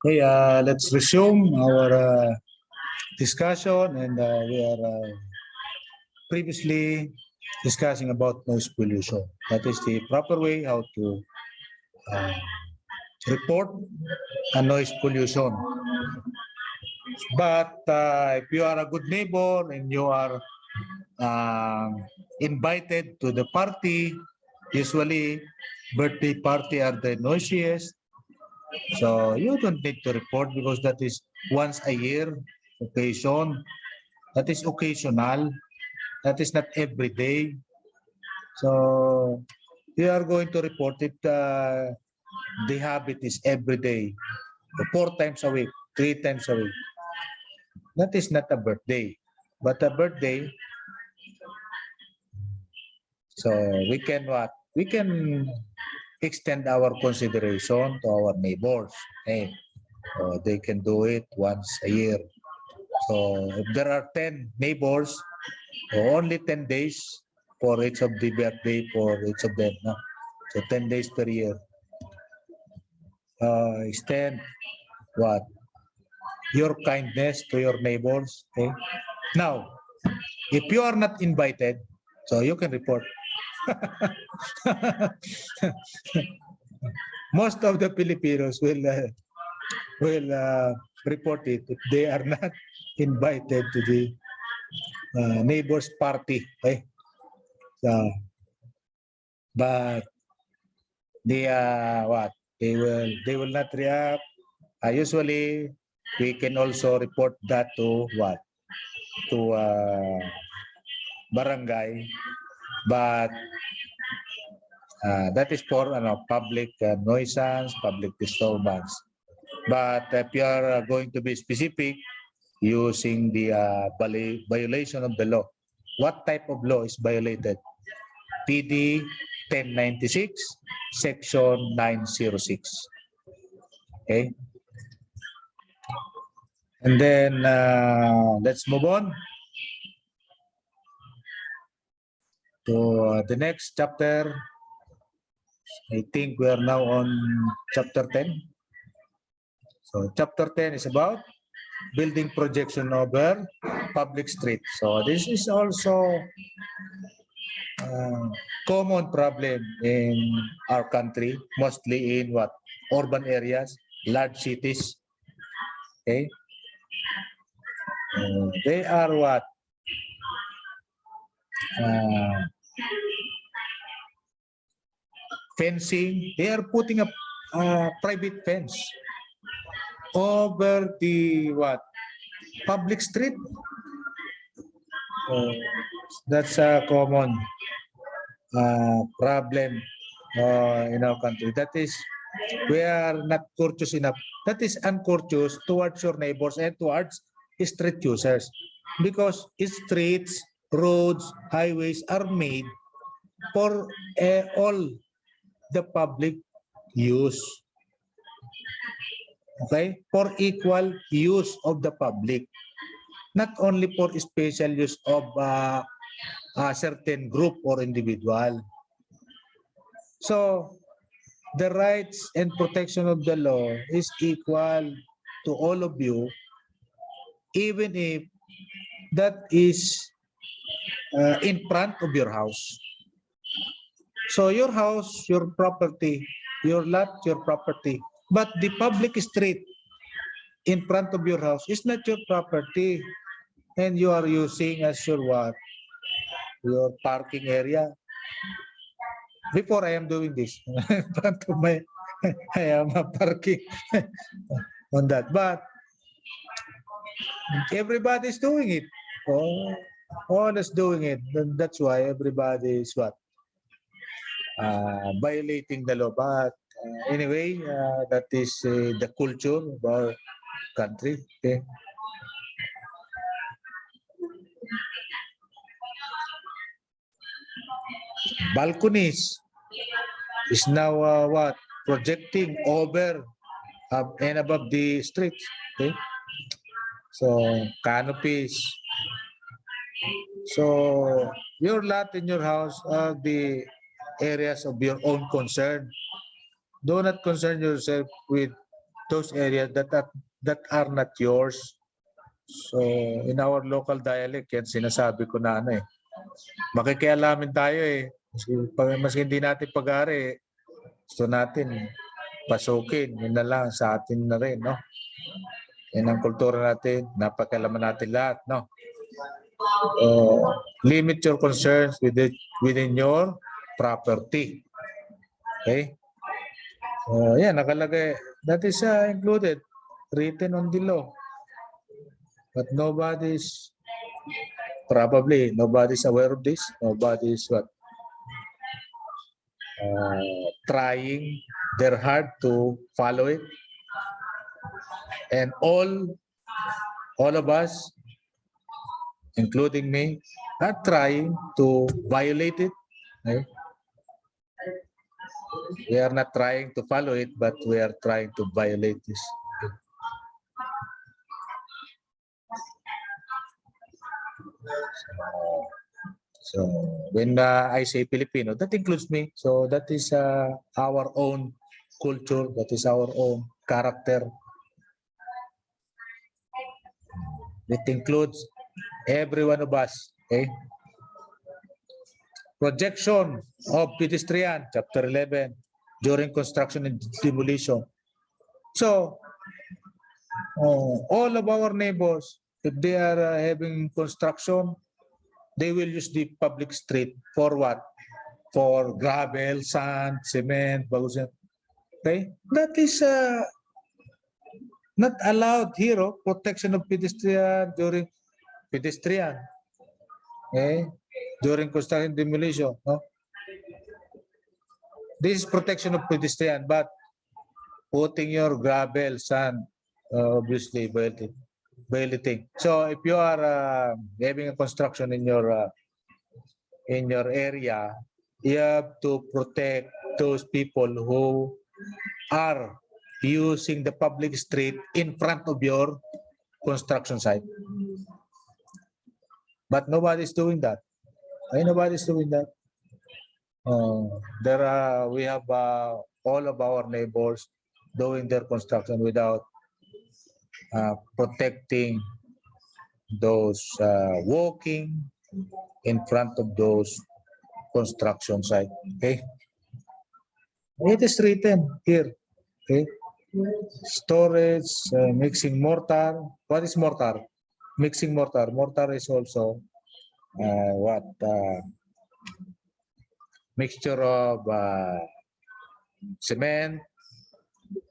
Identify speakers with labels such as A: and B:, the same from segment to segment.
A: Okay, let's resume our discussion, and we are previously discussing about noise pollution. That is the proper way how to report a noise pollution. But if you are a good neighbor and you are invited to the party, usually birthday party are the noisiest. So you don't need to report because that is once a year occasion. That is occasional. That is not every day. So you are going to report it. The habit is every day, 4 times a week, 3 times a week. That is not a birthday, but a birthday. So we can what? We can extend our consideration to our neighbors. Hey, they can do it once a year. So if there are 10 neighbors, only 10 days for each of the birthday for each of them. No? So 10 days per year. Extend what? Your kindness to your neighbors. Okay? Now, if you are not invited, so you can report. Most of the Filipinos will report it if they are not invited to the neighbors party. Okay? So, but they what? They will not react. Usually, we can also report that to what? To barangay, but that is for public nuisance, public disturbance. But if you are going to be specific using the violation of the law, what type of law is violated? PD 1096, Section 906. Okay. And then let's move on to the next chapter. I think we are now on chapter 10. So chapter 10 is about building projection over public street. So this is also a common problem in our country, mostly in what? Urban areas, large cities. Okay. They are what? Fencing. They are putting up private fence over the what? Public street. That's a common problem in our country. That is, we are not courteous enough. That is uncourteous towards your neighbors and towards street users, because streets, roads, highways are made for all the public use. Okay, for equal use of the public, not only for special use of a certain group or individual. So the rights and protection of the law is equal to all of you, even if that is in front of your house. So your house, your property, your lot, your property, but the public street in front of your house is not your property, and you are using as your what? Your parking area. Before I am doing this, in front of my, I am parking on that, but everybody is doing it. All is doing it. That's why everybody is what? Violating the law. But anyway, that is the culture of our country. Okay. Balconies is now what? Projecting over and above the streets. Okay. So canopies. So your lot in your house are the areas of your own concern. do not concern yourself with those areas that are not yours. So, in our local dialect, yan sinasabi ko na ano eh. Makikialamin tayo eh. Mas hindi natin pag-ari, gusto natin pasukin. Yun na lang sa atin na rin, no? Yan ang kultura natin. Napakalaman natin lahat, no? Limit your concerns within your property. Okay? Yan, nakalagay. That is included, written on the law. But nobody's aware of this. Nobody's trying their hard to follow it. And all of us, including me, are trying to violate it. Okay? We are not trying to follow it, but we are trying to violate this. So when I say Filipino, that includes me. So that is our own culture. That is our own character. It includes every one of us. Okay. Projection of pedestrian, Chapter 11, during construction and demolition. So all of our neighbors, if they are having construction, they will use the public street for what? For gravel, sand, cement, bagusan. Okay? That is not allowed here. Protection of pedestrian during pedestrian. Okay? During construction demolition. No? This is protection of pedestrian, but putting your gravel, sand, obviously violating. So if you are having a construction in your area, you have to protect those people who are using the public street in front of your construction site. But nobody is doing that. Nobody is doing that. We have all of our neighbors doing their construction without protecting those walking in front of those construction site. Okay, it is written here. Okay, storage, mixing mortar. What is mortar? Mixing mortar. Mortar is also mixture of cement,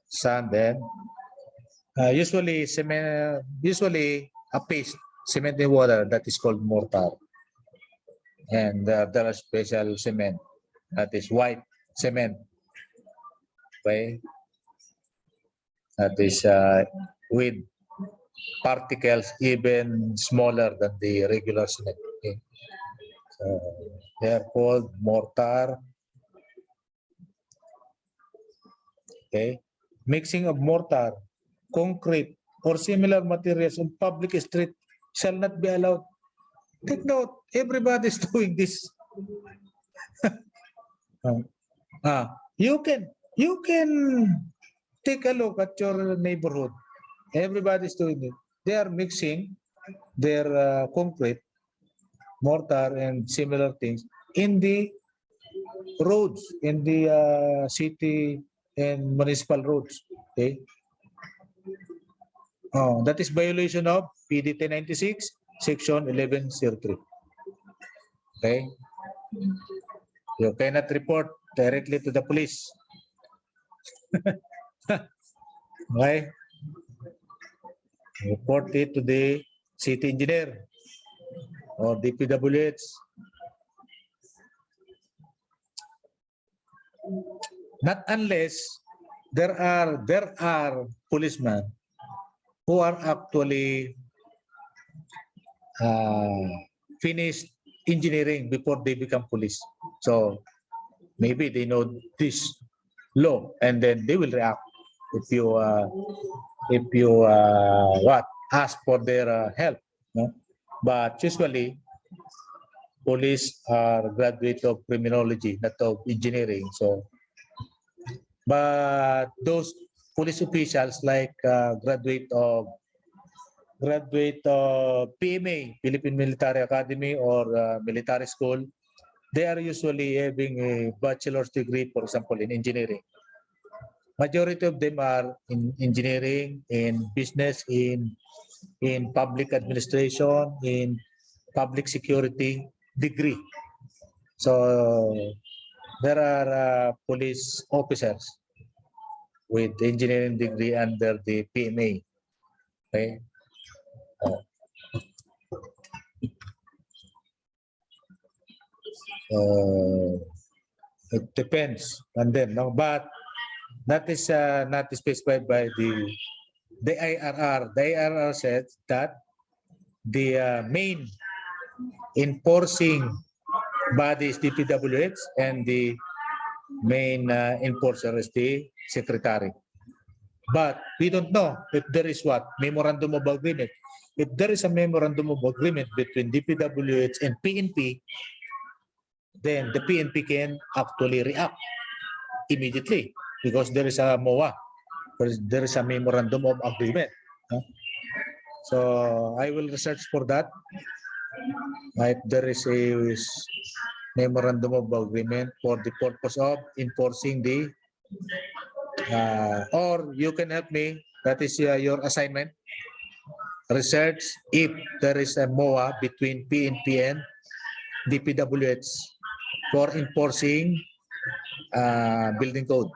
A: sand, and usually cement. Usually a paste, cement and water, that is called mortar. And there are special cement that is white cement. Okay, that is with particles even smaller than the regular cement. Okay. So they are called mortar. Okay, mixing of mortar, concrete, or similar materials on public street shall not be allowed. Take note, everybody is doing this. You can take a look at your neighborhood. Everybody is doing it. They are mixing their concrete, mortar, and similar things in the roads, in the city and municipal roads. Okay. That is violation of PD 1096, Section 1103. Okay. You cannot report directly to the police. Okay. Report it to the city engineer or DPWH. Not unless there are policemen who are actually finished engineering before they become police. So maybe they know this law and then they will react if you ask for their help. No? But usually police are graduate of criminology, not of engineering. So But those police officials like graduate of PMA, Philippine Military Academy, or military school, they are usually having a bachelor's degree, for example, in engineering. Majority of them are in engineering, in business, in public administration, in public security degree. So there are police officers with engineering degree under the PMA. Okay. It depends on them, no? But that is not specified by the IRR. The IRR says that the main enforcing body is DPWH and the main enforcer is the secretary. But we don't know if there is what? Memorandum of agreement. If there is a memorandum of agreement between DPWH and PNP, then the PNP can actually react immediately because there is a MOA. There is a memorandum of agreement. So I will research for that. If there is a memorandum of agreement for the purpose of enforcing the or you can help me, that is your assignment. Research if there is a MOA between PNP and DPWH for enforcing building code.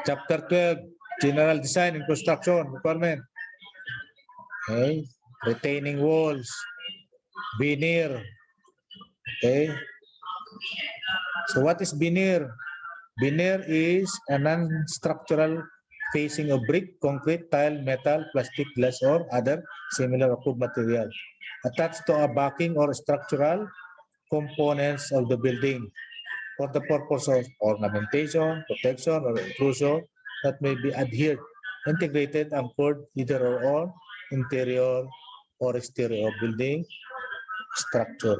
A: Chapter 12, General Design and Construction Requirement. Okay. Retaining walls, veneer. Okay. So what is veneer? Veneer is a non-structural facing of brick, concrete, tile, metal, plastic, glass, or other similar approved material attached to a backing or structural components of the building for the purpose of ornamentation, protection, or intrusion that may be adhered, integrated, anchored, either or interior or exterior of building structure.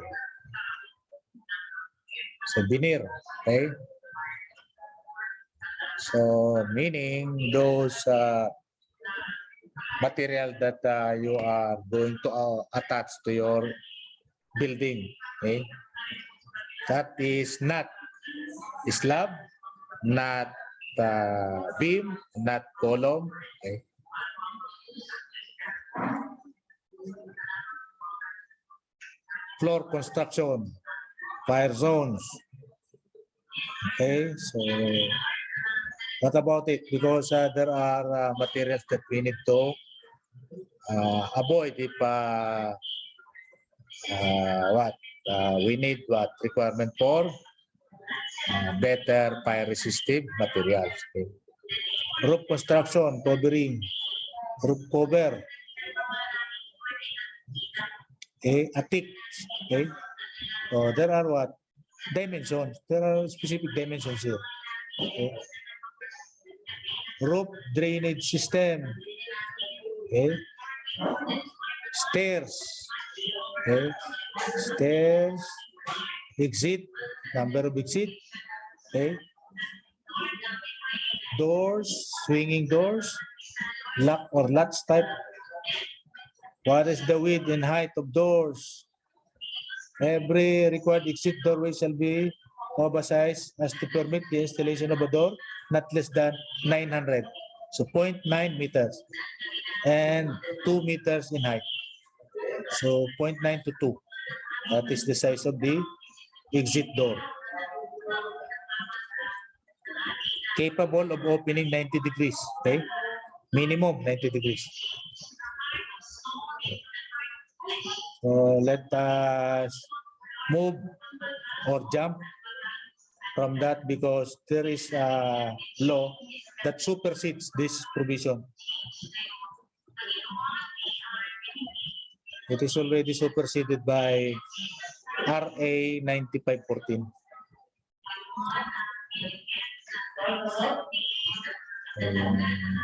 A: So veneer, okay? So meaning those material that you are going to attach to your building, okay? That is not slab, not beam, not column, okay? Floor construction, fire zones, okay? So what about it? Because there are materials that we need to avoid if we need what requirement for better fire resistive materials. Okay. Roof construction, covering, roof cover, okay, attic. Okay, so there are what dimensions? There are specific dimensions here. Okay. Roof drainage system. Okay. Stairs. Okay. Stairs. Exit. Number of exit. Okay. Doors. Swinging doors. Lock or latch type. What is the width and height of doors? Every required exit doorway shall be oversized as to permit the installation of a door not less than 900. So 0.9 meters and 2 meters in height. So 0.9 to 2. That is the size of the exit door. Capable of opening 90 degrees. Okay? Minimum 90 degrees. So let us move or jump from that because there is a law that supersedes this provision. It is already superseded by RA 9514.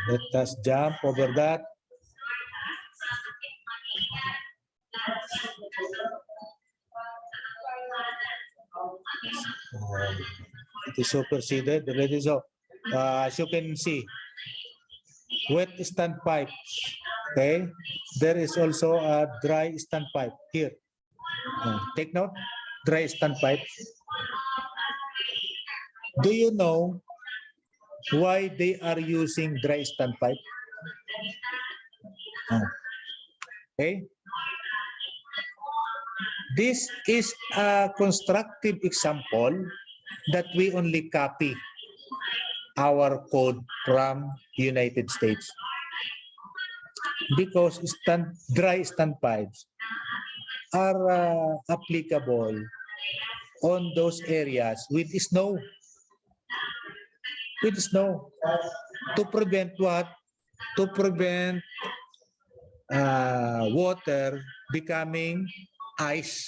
A: Let us jump over that. It is superseded already. So, as you can see, wet standpipe. Okay, there is also a dry standpipe here. Take note, dry standpipe. Do you know why they are using dry standpipe? Okay. This is a constructive example that we only copy our code from United States. Because dry standpipes are applicable on those areas with snow. With snow. To prevent what? To prevent water becoming ice.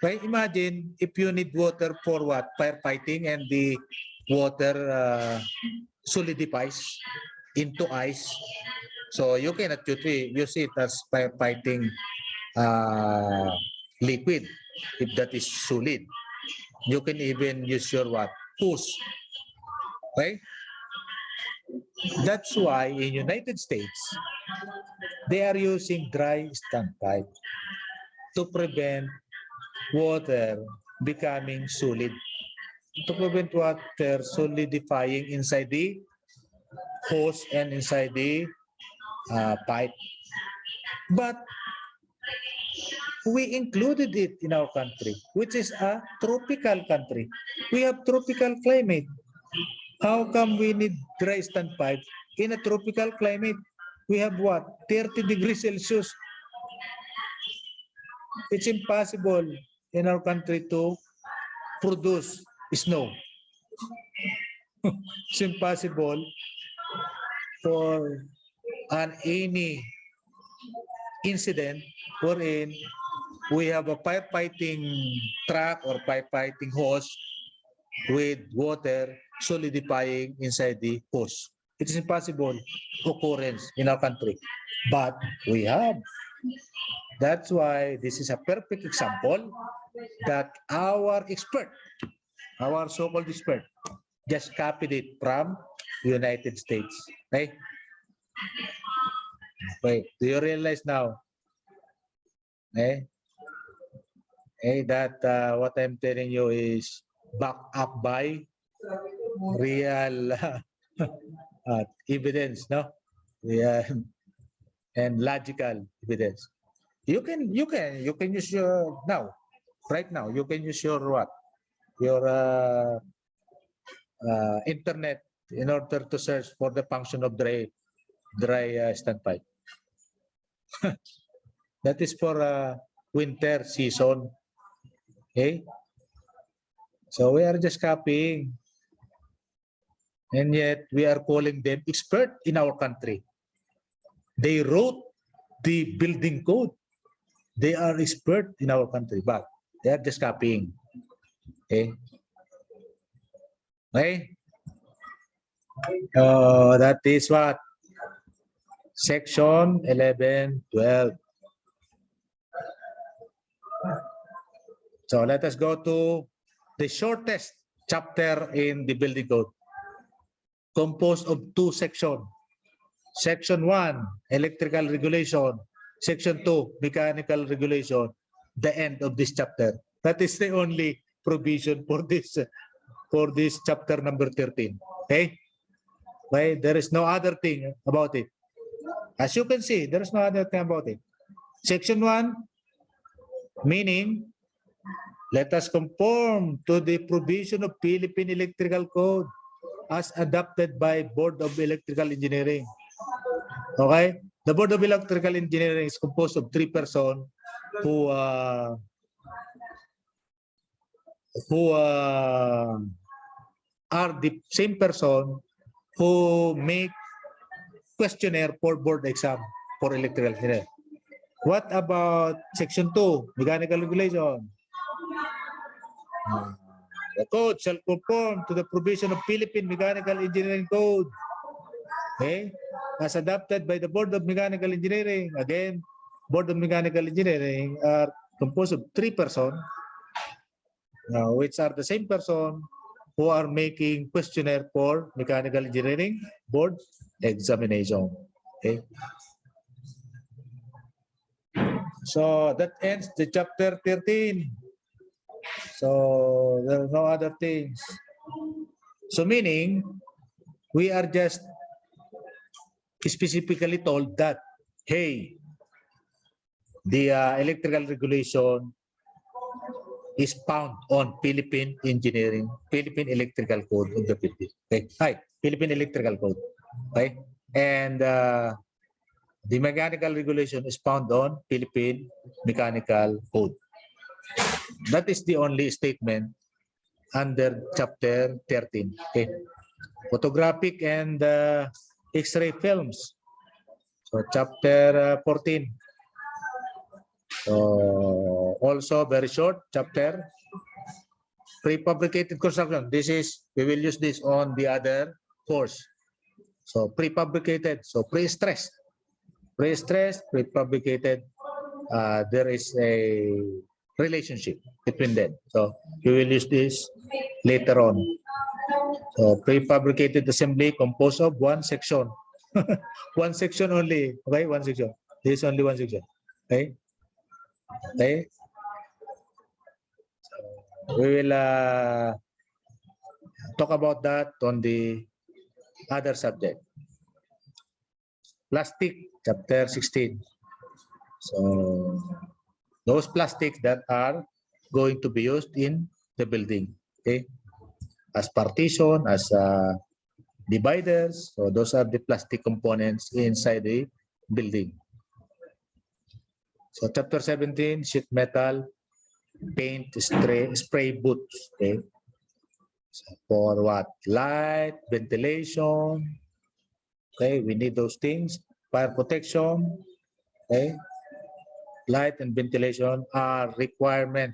A: Right? Imagine if you need water for what? Firefighting, and the water solidifies into ice. So you cannot use it as firefighting liquid if that is solid. You can even use your what? Hose. Okay? That's why in United States, they are using dry standpipe to prevent water becoming solid. To prevent water solidifying inside the hose and inside the pipe. But we included it in our country, which is a tropical country. We have tropical climate. How come we need dry standpipe in a tropical climate? We have what? 30 degrees Celsius. It's impossible in our country to produce snow. It's impossible for any incident wherein we have a firefighting truck or firefighting hose with water solidifying inside the hose. It is impossible occurrence in our country, but we have. That's why this is a perfect example that our expert, our so-called expert, just copied it from United States. Okay? Wait, do you realize now? Okay? Okay, that what I'm telling you is backed up by real evidence, no? Real and logical evidence. You can use your right now. You can use your what? Your internet in order to search for the function of dry standpipe. That is for winter season. Okay, so we are just copying, and yet we are calling them expert in our country. They wrote the building code. They are expert in our country, but they are just copying. Okay. Okay. That is what? Section 11, 12. So let us go to the shortest chapter in the building code, composed of 2 sections. Section 1, electrical regulation. Section 2, mechanical regulation. The end of this chapter. That is the only provision for this chapter number 13. Okay? Okay? There is no other thing about it. As you can see, there is no other thing about it. Section 1, meaning, let us conform to the provision of Philippine Electrical Code as adopted by Board of Electrical Engineering. Okay? The Board of Electrical Engineering is composed of 3 persons who are the same person who make questionnaire for board exam for electrical engineer. What about section 2, mechanical regulation? The code shall conform to the provision of Philippine Mechanical Engineering Code. Okay? As adopted by the Board of Mechanical Engineering. Again, Board of Mechanical Engineering are composed of 3 persons which are the same person who are making questionnaire for mechanical engineering board examination. Okay. So that ends the chapter 13. So there are no other things. So meaning, we are just specifically told that, hey, the electrical regulation is found on Philippine Electrical Code of the Philippines. Okay. Hi, Philippine Electrical Code. Okay. And the mechanical regulation is found on Philippine Mechanical Code. That is the only statement under chapter 13. Okay. Photographic and X-ray films. So chapter 14. So also very short chapter. Prefabricated construction. This is, we will use this on the other course. So prefabricated, so pre-stressed. Pre-stressed, prefabricated, there is a relationship between them. So we will use this later on. So prefabricated assembly composed of one section. One section only, okay? One section. This is only one section. Okay? Okay? So we will talk about that on the other subject. Plastic, chapter 16. So those plastics that are going to be used in the building, okay? As partition, as dividers. So those are the plastic components inside the building. So chapter 17, sheet metal, paint, spray booths. Okay. So for what? Light, ventilation. Okay, we need those things. Fire protection. Okay. Light and ventilation are requirement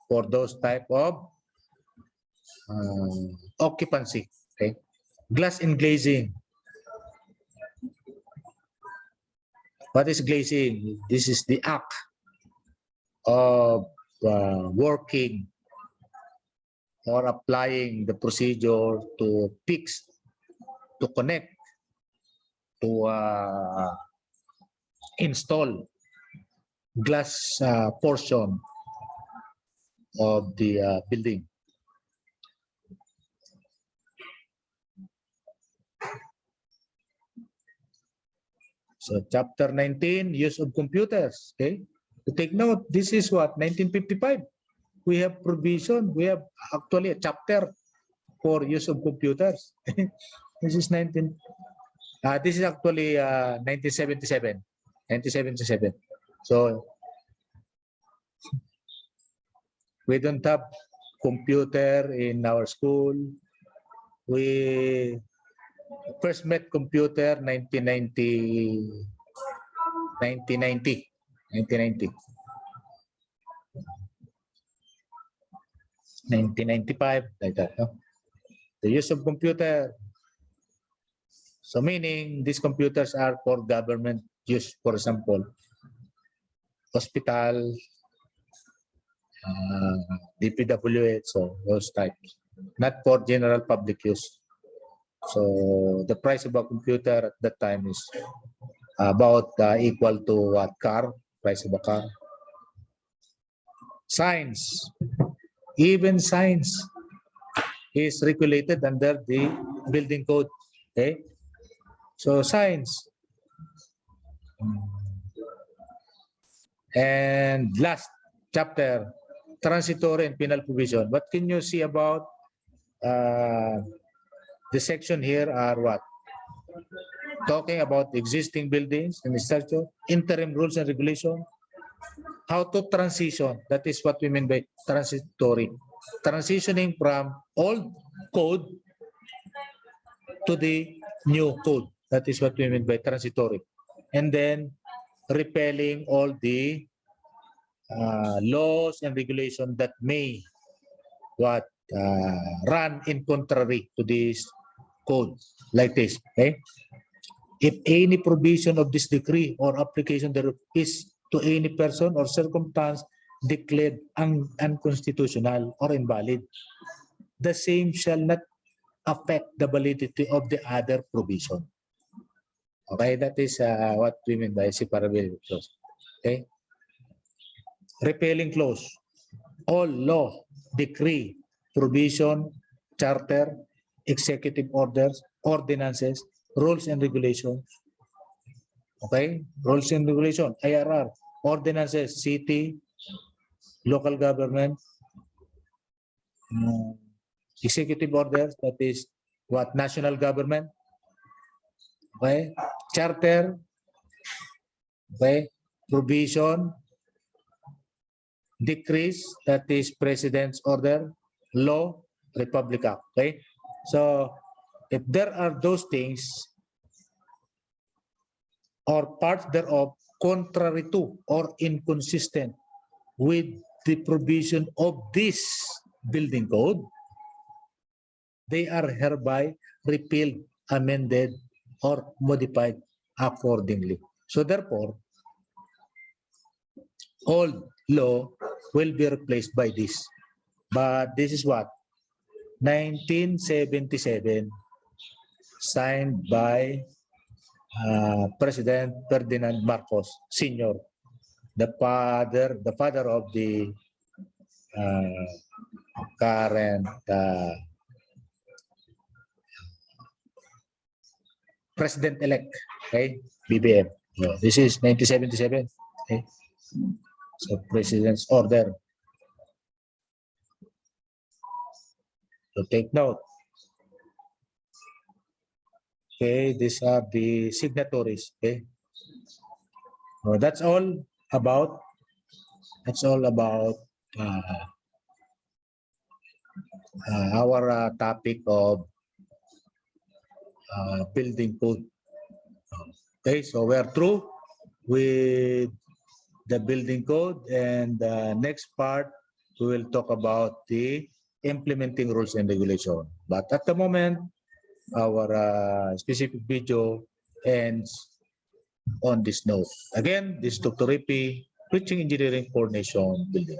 A: for those type of occupancy. Okay. Glass and glazing. What is glazing? This is the act of working or applying the procedure to fix, to connect, to install glass portion of the building. So chapter 19, use of computers. Okay, to take note, this is what 1955. We have provision. We have actually a chapter for use of computers. This is 19. This is actually 1977. 1977. So we don't have computer in our school. We first met computer 1990. 1995, like that. No? The use of computer. So meaning these computers are for government use, for example, hospital, DPWH, so those types, not for general public use. So the price of a computer at that time is about equal to what? Car, price of a car. Science, even science is regulated under the building code. Okay, so science. And last chapter, transitory and penal provision. What can you see about the section here are what? Talking about existing buildings and structure, interim rules and regulation, how to transition. That is what we mean by transitory. Transitioning from old code to the new code. That is what we mean by transitory. And then repelling all the laws and regulations that may run in contrary to this code, like this. Okay. If any provision of this decree or application thereof is to any person or circumstance declared unconstitutional or invalid, the same shall not affect the validity of the other provision. Okay, that is what we mean by separability clause. Okay, repealing clause. All law, decree, provision, charter, executive orders, ordinances, rules and regulations. Okay, rules and regulations, IRR, ordinances, city, local government, executive orders, that is what, national government. Okay, charter, okay, provision, decrees, that is president's order, law, Republic Act. Okay, so if there are those things or parts thereof contrary to or inconsistent with the provision of this building code, they are hereby repealed, amended, or modified accordingly. So therefore, old law will be replaced by this. But this is what? 1977, signed by President Ferdinand Marcos Sr., the father of the current president-elect, okay, BBM. So this is 1977. Okay, so President's order. So take note. Okay, these are the signatories. Okay, so that's all about. Our topic of building code. Okay, so we are through with the building code, and the next part we will talk about the implementing rules and regulation. But at the moment, our specific video ends on this note. Again, this is Dr. EYPEI, Teaching Engineering Coordination Building.